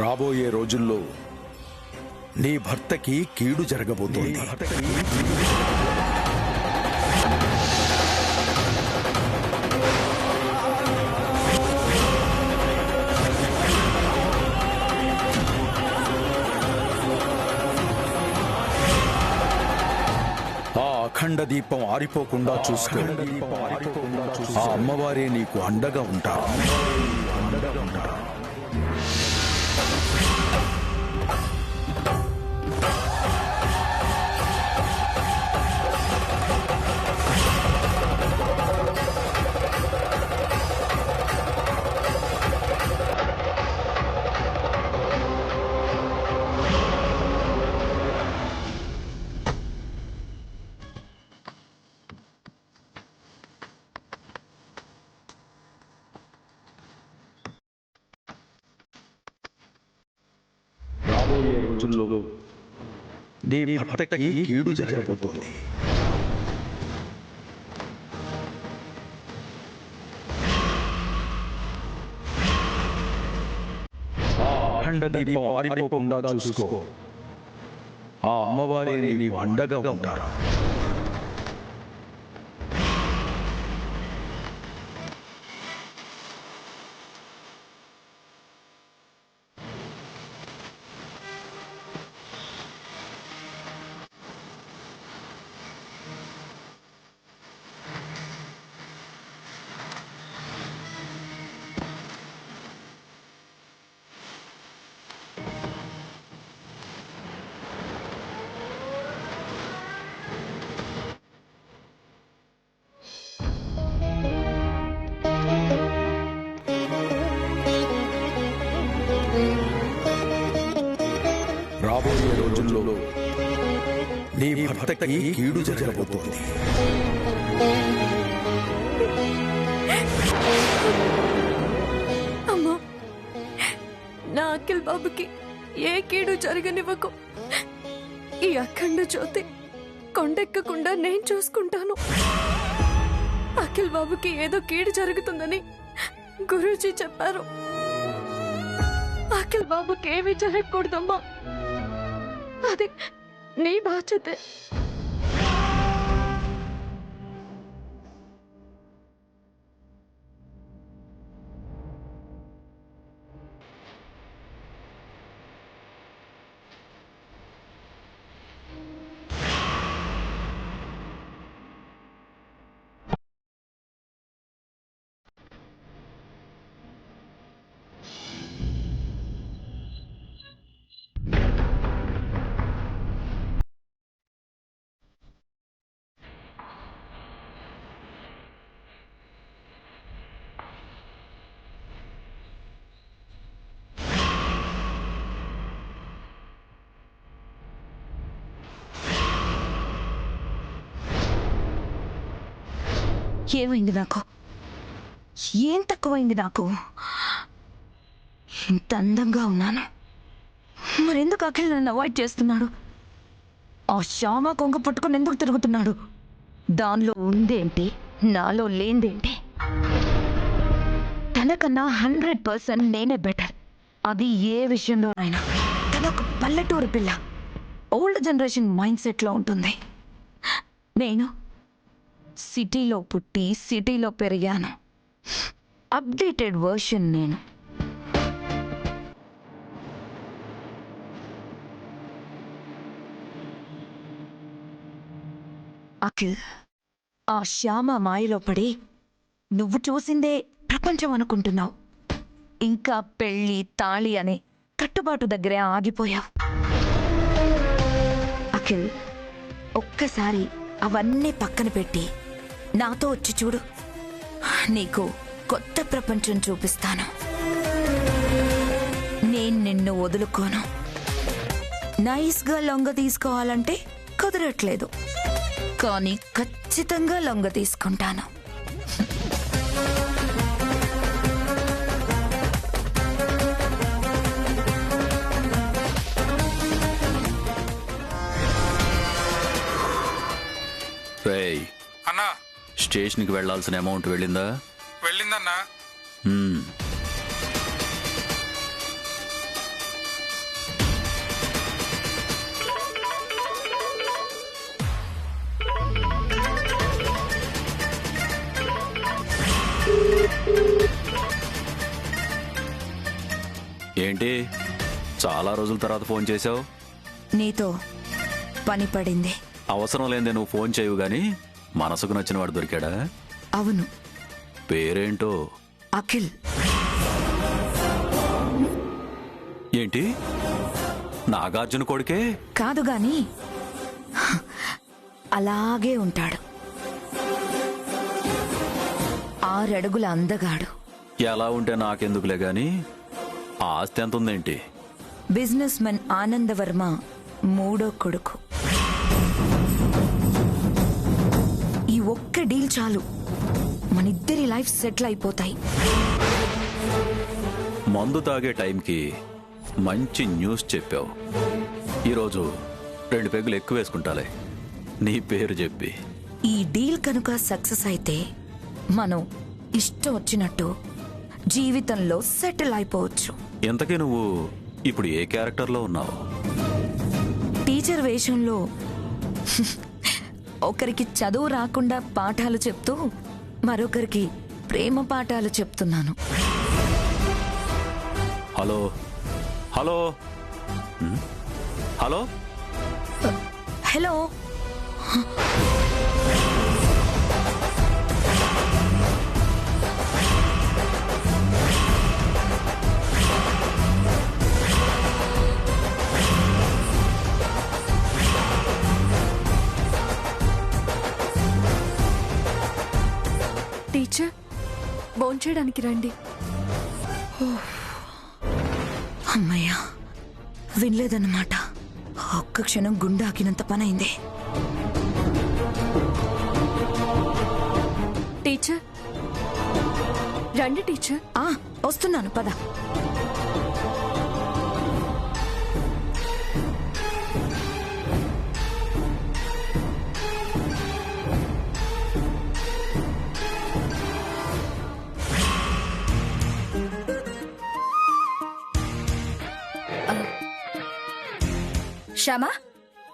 రాబోయే రోజుల్లో నీ భర్తకి కీడు జరగబోతోంది. ఆ అఖండ దీపం ఆరిపోకుండా చూసుకో. ఆ అమ్మవారే నీకు అండగా ఉంటారు. రాబోయే రోజుల్లో నీ భర్తకి కీడు జరగబోతోంది. ఆ అఖండ దీపం ఆరిపోకుండా చూసుకో. ఆ అమ్మవారే నీకు అండగా ఉంటారు. రాబోయే రోజుల్లో నీ భర్తకి కీడు జరగబోతోంది. అమ్మా, నా అఖిల్ బాబుకి ఏ కీడు జరగనివ్వకు. ఈ అఖండ జ్యోతి కొండెక్కకుండా నేను చూసుకుంటాను. అఖిల్ బాబుకి ఏదో కీడు జరుగుతుందని గురూజీ చెప్పారు. అఖిల్ బాబుకి ఏమీ జరగకూడదమ్మా. అది నీ బాధ్యతే. ఏమైంది నాకు? ఏం తక్కువైంది నాకు? ఇంత అందంగా ఉన్నాను, మరెందుకు అఖిల్ నన్ను అవాయిడ్ చేస్తున్నాడు? ఆ శ్యామ కొంగ పట్టుకుని ఎందుకు తిరుగుతున్నాడు? దానిలో ఉందేంటి, నాలో లేనిదేంటి? తనకన్నా 100% నేనే బెటర్. అది ఏ విషయంలో అయినా. తన ఒక పల్లెటూరు పిల్ల, ఓల్డ్ జనరేషన్ మైండ్ సెట్లో ఉంటుంది. నేను సిటీలో పుట్టి సిటీలో పెరిగాను. అప్డేటెడ్ వర్షన్ నేను. అఖిల్, ఆ శ్యామ మాయలో పడి నువ్వు చూసిందే ప్రపంచం అనుకుంటున్నావు. ఇంకా పెళ్ళి తాళి అనే కట్టుబాటు దగ్గరే ఆగిపోయావు. అఖిల్, ఒక్కసారి అవన్నీ పక్కన పెట్టి నాతో వచ్చి చూడు. నీకు కొత్త ప్రపంచం చూపిస్తాను. నేను నిన్ను వదులుకోను. నైస్గా లొంగ తీసుకోవాలంటే కుదరట్లేదు, కానీ ఖచ్చితంగా లొంగ తీసుకుంటాను. అన్నా, స్టేషన్కి వెళ్లాల్సిన అమౌంట్ వెళ్ళిందా? వెళ్ళిందన్నా. ఏంటి చాలా రోజుల తర్వాత ఫోన్ చేసావు? నీతో పని పడింది. అవసరం లేదే నువ్వు ఫోన్ చేయవు గాని మనసుకు నచ్చిన వాడు దొరికాడా? అవును, పేరేంటో? అఖిల్. ఏంటి నాగార్జున కొడుకే? కాదు గాని అలాగే ఉంటాడు. 6 అడుగుల అందగాడు. ఎలా ఉంటే నాకెందుకులే గాని ఆస్తి ఎంత ఉందేంటి? బిజినెస్ మెన్ ఆనందవర్మ 3వ కొడుకు. ఈ ఒక్క డీల్ చాలు, మనిద్దరి లైఫ్ సెటిల్ అయిపోతాయి. మందు తాగే టైంకి మంచి న్యూస్ చెప్పావు. ఈరోజు 2 పెగ్గులు ఎక్కువ వేసుకుంటాలే నీ పేరు చెప్పి. ఈ డీల్ కనుక సక్సెస్ అయితే మనం ఇష్టం వచ్చినట్టు జీవితంలో సెటిల్ అయిపోవచ్చు. ఇంతకీ నువ్వు ఇప్పుడు ఏ క్యారెక్టర్లో ఉన్నావు? టీచర్ వేషంలో ఒకరికి చదువు రాకుండా పాఠాలు చెప్తూ మరొకరికి ప్రేమ పాఠాలు చెప్తున్నాను. Hello hello hello hello. Teacher, భోంచేయడానికి రండి. అమ్మయ్యా, వినలేదన్నమాట. ఒక్క క్షణం గుండాకినంత పనైంది. టీచర్ రండి. టీచర్ వస్తున్నాను, పద. శ్యామా,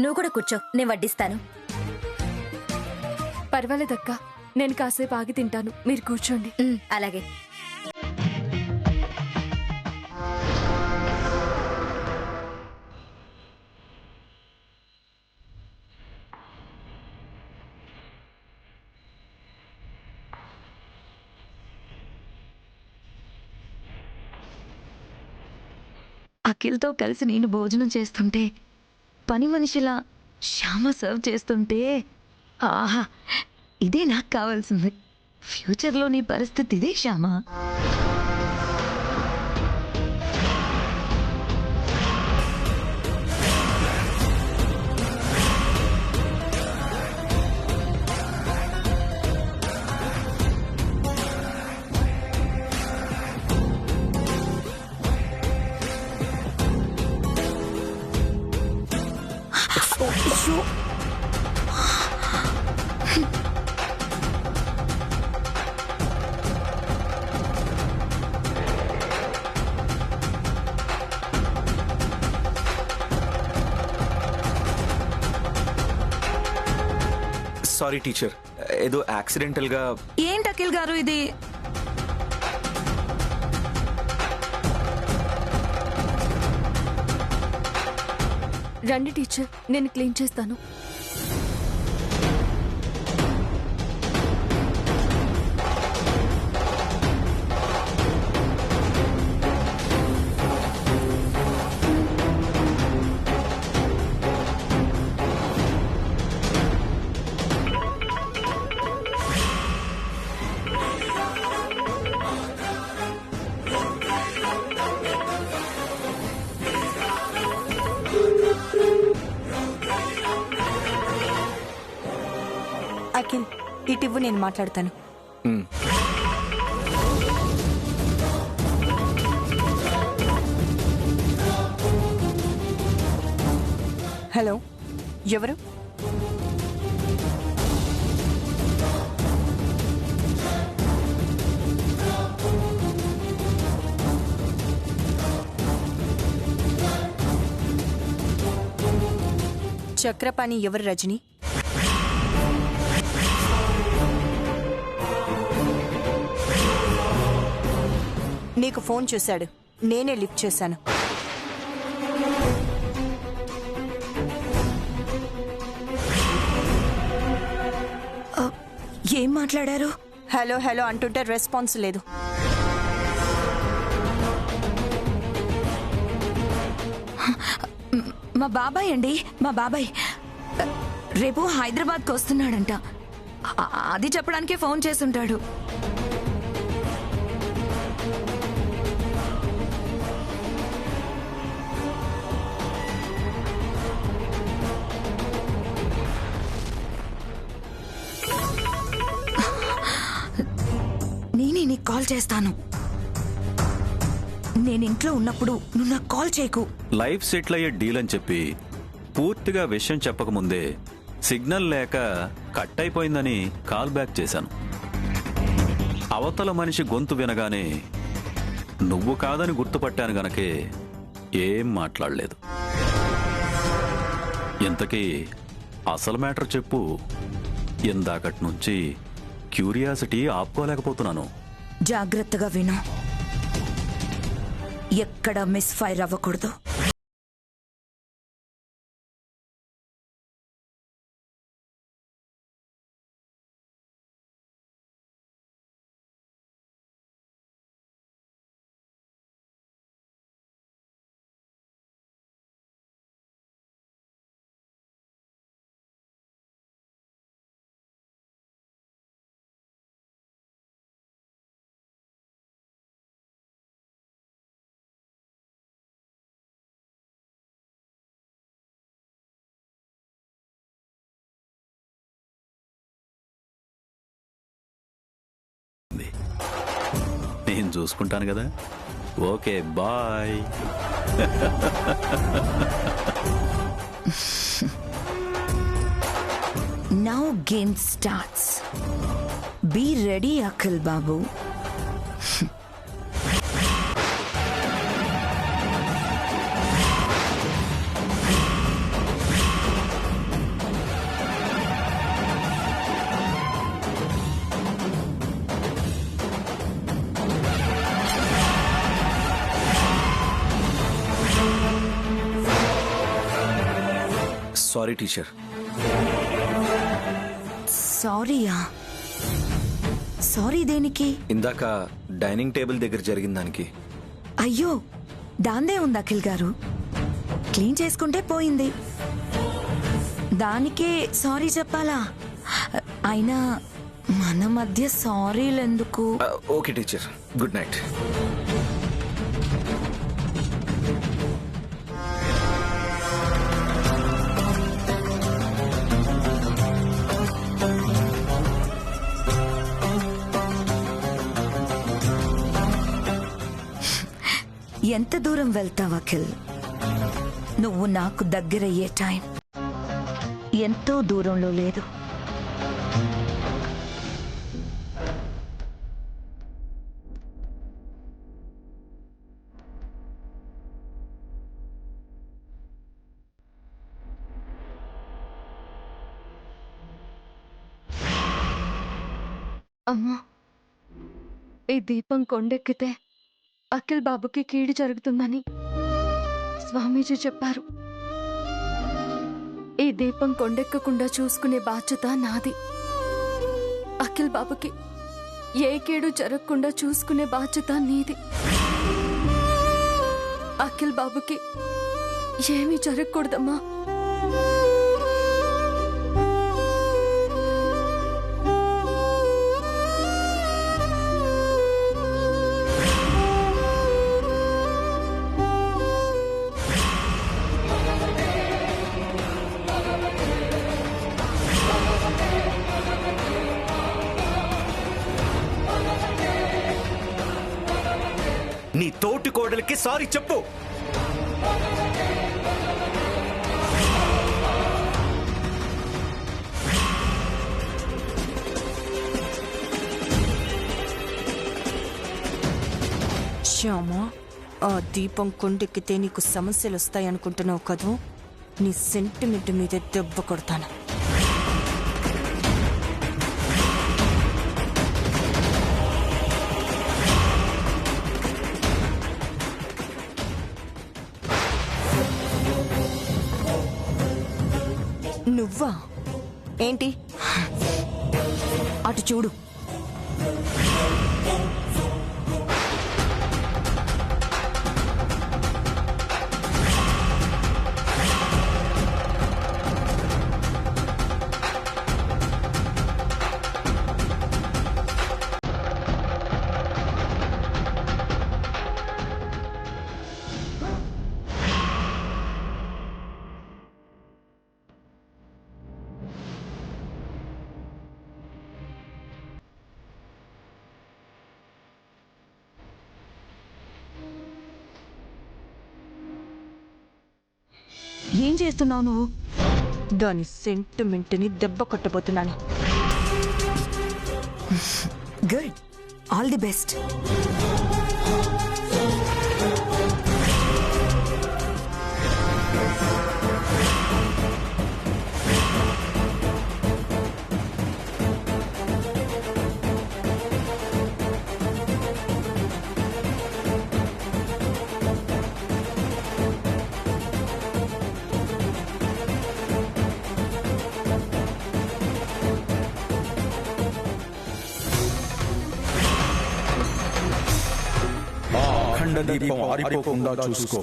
నువ్వు కూడా కూర్చో, నేను వడ్డిస్తాను. పర్వాలేదక్క, నేను కాసేపు ఆగి తింటాను, మీరు కూర్చోండి. అలాగే. అఖిల్తో కలిసి నేను భోజనం చేస్తుంటే, పని మనిషిలా శ్యామ సర్వ్ చేస్తుంటే, ఆహా, ఇదే నాకు కావాల్సింది. ఫ్యూచర్లో నీ పరిస్థితి ఇదే శ్యామ. సారీ టీచర్, ఏదో యాక్సిడెంటల్ గా. ఏంటి అఖిల్ గారు ఇది? రండి టీచర్, నేను క్లీన్ చేస్తాను. అఖిల్, ఇటివ్వు, నేను మాట్లాడతాను. హలో, ఎవరు? చక్రపాణి ఎవరు రజని? నీకు ఫోన్ చేశాడు. నేనే లిఫ్ట్ చేశాను. ఏం మాట్లాడారు? హలో హలో అంటుంటే రెస్పాన్స్ లేదు. మా బాబాయ్ అండి, మా బాబాయ్ రేపు హైదరాబాద్కి వస్తున్నాడంట. అది చెప్పడానికే ఫోన్ చేసుంటాడు. నేనే నీకు కాల్ చేస్తాను. నేను ఇంట్లో ఉన్నప్పుడు నువ్వు నాకు కాల్ చేయకు. లైఫ్ సెటిల్ అయ్యే డీల్ అని చెప్పి పూర్తిగా విషయం చెప్పకముందే సిగ్నల్ లేక కట్ అయిపోయిందని కాల్ బ్యాక్ చేశాను. అవతల మనిషి గొంతు వినగానే నువ్వు కాదని గుర్తుపట్టాను గనకే ఏం మాట్లాడలేదు. ఇంతకీ అసలు మ్యాటర్ చెప్పు. ఇందాకటి నుంచి క్యూరియాసిటీ ఆపుకోలేకపోతున్నాను. జాగ్రత్తగా విను, ఎక్కడ మిస్ ఫైర్ అవ్వకూడదు. నేను చూసుకుంటాను కదా. Okay, bye. Now game starts. Be ready Akhil బాబు. Sorry teacher. సారీయా? సారీ దేనికి? ఇందాక డైనింగ్ టేబుల్ దగ్గర జరిగిన దానికి. అయ్యో, దాందే ఉంది అఖిల్ గారు. క్లీన్ చేసుకుంటే పోయింది. దానికే సారీ చెప్పాలా? అయినా మన మధ్య సారీలు ఎందుకు? Okay teacher, good night. ఎంత దూరం వెళ్తావు అఖిల్? నువ్వు నాకు దగ్గరయ్యే టైం ఎంతో దూరంలో లేదు. అమ్మా, ఈ దీపం కొండెక్కితే అఖిల్ బాబుకి కీడు జరుగుతుందని స్వామీజీ చెప్పారు. ఈ దీపం కొండెక్కకుండా చూసుకునే బాధ్యత నాది. అఖిల్ బాబుకి ఏ కీడు జరగకుండా చూసుకునే బాధ్యత నీది. అఖిల్ బాబుకి ఏమీ జరగకూడదమ్మా. నీ తోటి కోడలికి సారీ చెప్పు. శ్యామా, ఆ దీపం కొండెక్కితే నీకు సమస్యలు వస్తాయనుకుంటున్నావు కదూ? నీ సెంటిమెంట్ మీద దెబ్బ కొడతాను. నువ్వా? ఏంటి? అటు చూడు. ఏం చేస్తున్నావు నువ్వు? దాని సెంటిమెంట్ని దెబ్బ కొట్టబోతున్నాను. Good, all the best. ఆ అఖండ దీపం ఆరిపోకుండా చూసుకో.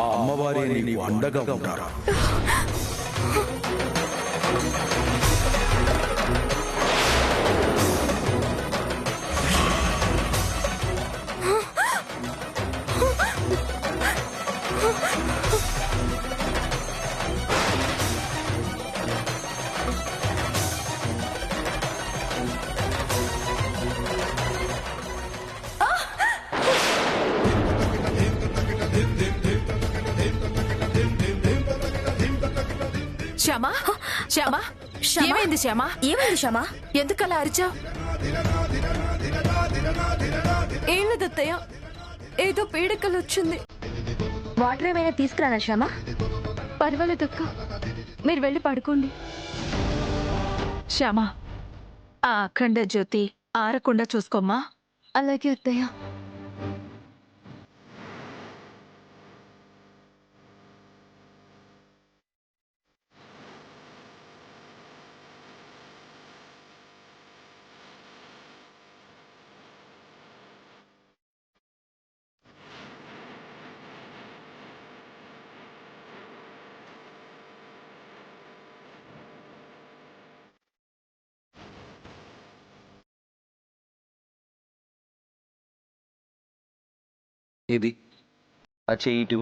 ఆ అమ్మవారే నీకు అండగా ఉంటారు. శ్యామా, శ్యామా, ఏమైంది శ్యామా? ఏమైంది శ్యామా? ఎందుకలా అరిచావు? ఏం లేదు అత్తయ్య, ఏదో పీడకలు వచ్చింది. వాటర్ ఏమైనా తీసుకురానా శ్యామా? పర్వాలేదక్క, మీరు వెళ్ళి పడుకోండి. శ్యామా, ఆ అఖండ జ్యోతి ఆరకుండా చూసుకోమ్మా. అలాగే అత్తయ్య. ఇది ఆ చెయ్యి ఇటు.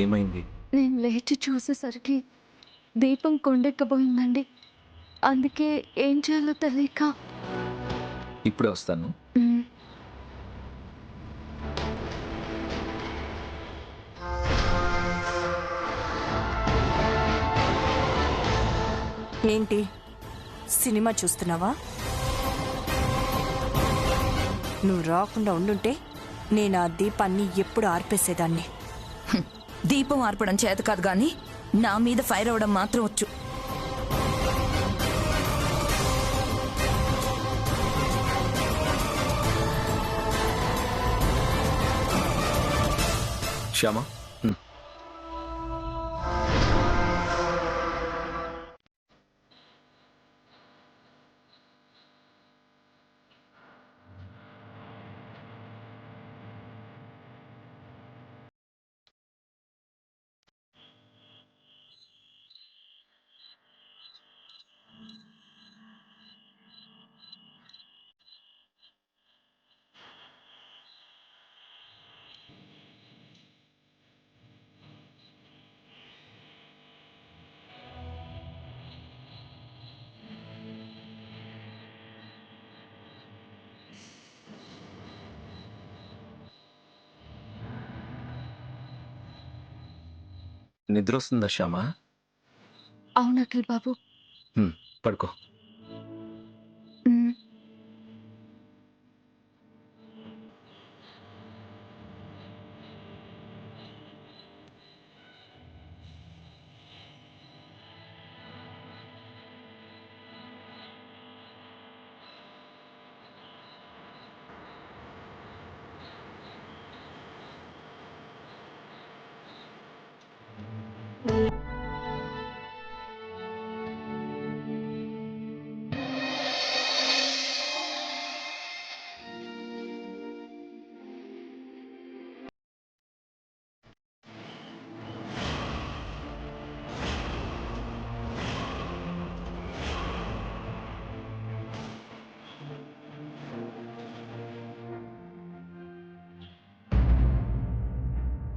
ఏమైంది? నేను లేచి చూసేసరికి దీపం కొండెక్కబోయిందండి. అందుకే ఏం చేయాలో తెలియక. ఇప్పుడే వస్తాను. మ్, ఏంటి, సినిమా చూస్తున్నావా? నువ్వు రాకుండా ఉండుంటే నేను ఆ దీపాన్ని ఎప్పుడు ఆర్పేసేదాన్ని. దీపం ఆర్పడం చేత కాదు గాని నా మీద ఫైర్ అవ్వడం మాత్రం వచ్చు. శ్యామా, నిద్ర వస్తుందా శ్యామా? అవును అఖిల్ బాబు. పడుకో.